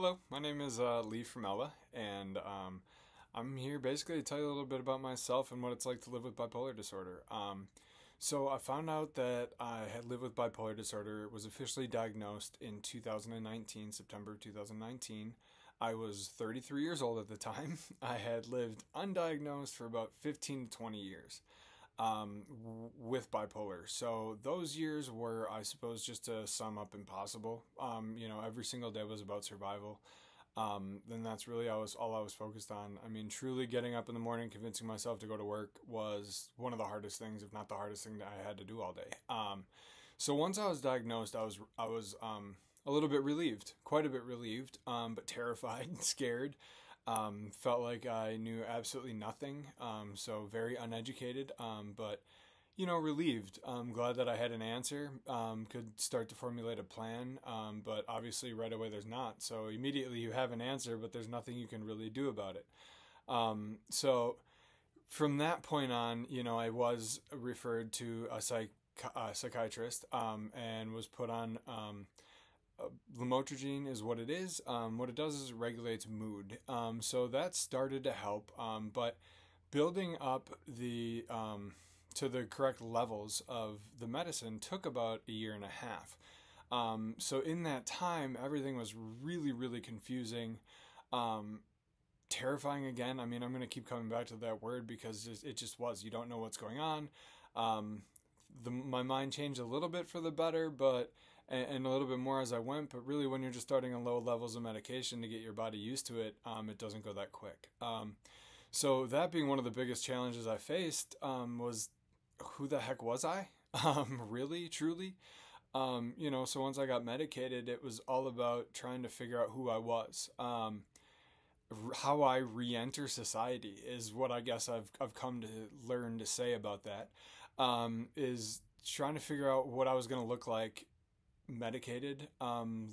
Hello, my name is Lee from Ella, and I'm here basically to tell you a little bit about myself and what it's like to live with bipolar disorder. So I found out that I had lived with bipolar disorder. It was officially diagnosed in 2019, September 2019. I was 33 years old at the time. I had lived undiagnosed for about 15 to 20 years with bipolar. So those years were, I suppose, just to sum up, impossible. Every single day was about survival. Then that's really all I was focused on. I mean, truly getting up in the morning, convincing myself to go to work was one of the hardest things, if not the hardest thing that I had to do all day. So once I was diagnosed, I was a little bit relieved, quite a bit relieved, but terrified and scared. Felt like I knew absolutely nothing, so very uneducated, but relieved. Glad that I had an answer, could start to formulate a plan, but obviously right away there's not. So immediately you have an answer, but there's nothing you can really do about it. So from that point on, I was referred to a psychiatrist, and was put on lamotrigine is what it is. What it does is it regulates mood. So that started to help, but building up the to the correct levels of the medicine took about a year and a half. So in that time, everything was really, really confusing, terrifying again. I mean, I'm going to keep coming back to that word because it just was. You don't know what's going on. My mind changed a little bit for the better, but and a little bit more as I went. But really, when you're just starting on low levels of medication to get your body used to it, it doesn't go that quick. So that being one of the biggest challenges I faced, was who the heck was I? Really, truly. So once I got medicated, it was all about trying to figure out who I was. How I re-enter society is what I guess I've come to learn to say about that. Is trying to figure out what I was going to look like medicated,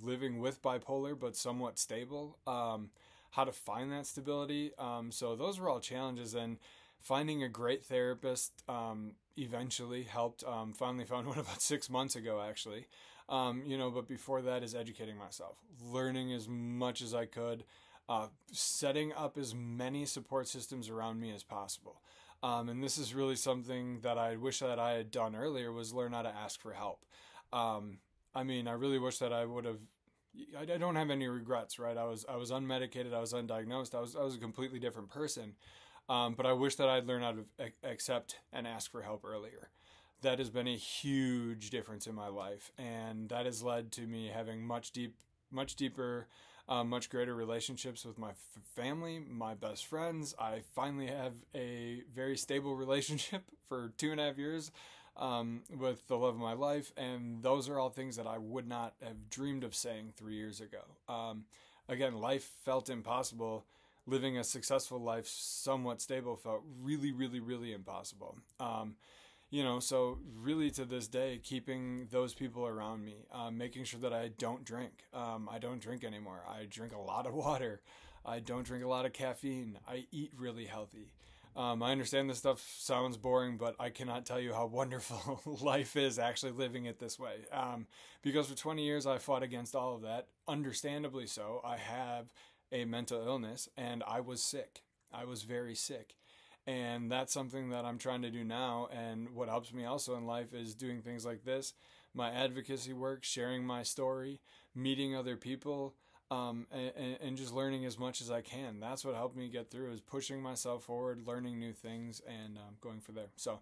living with bipolar but somewhat stable, how to find that stability. So those were all challenges, and finding a great therapist eventually helped. Finally found one about 6 months ago, actually. But before that is educating myself, learning as much as I could, setting up as many support systems around me as possible. And this is really something that I wish that I had done earlier, was learn how to ask for help. I really wish that I would have. I don't have any regrets, right? I was unmedicated. I was undiagnosed. I was a completely different person. But I wish that I'd learned how to accept and ask for help earlier. That has been a huge difference in my life, and that has led to me having much deeper, much greater relationships with my family, my best friends. I finally have a very stable relationship for 2.5 years, with the love of my life, and those are all things that I would not have dreamed of saying 3 years ago. Again, life felt impossible. Living a successful life, somewhat stable, felt really, really, really impossible. So really to this day, keeping those people around me, making sure that I don't drink. I don't drink anymore. I drink a lot of water. I don't drink a lot of caffeine. I eat really healthy. I understand this stuff sounds boring, but I cannot tell you how wonderful life is actually living it this way. Because for 20 years I fought against all of that, understandably so. I have a mental illness, and I was sick. I was very sick. And that's something that I'm trying to do now. And what helps me also in life is doing things like this, my advocacy work, sharing my story, meeting other people, and just learning as much as I can. That's what helped me get through, is pushing myself forward, learning new things, and going from there. So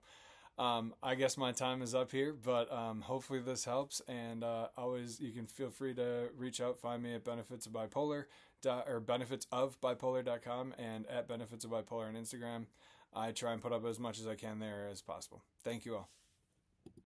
I guess my time is up here, but hopefully this helps. And always, you can feel free to reach out, find me at benefitsofbipolar.com and at benefitsofbipolar on Instagram. I try and put up as much as I can there as possible. Thank you all.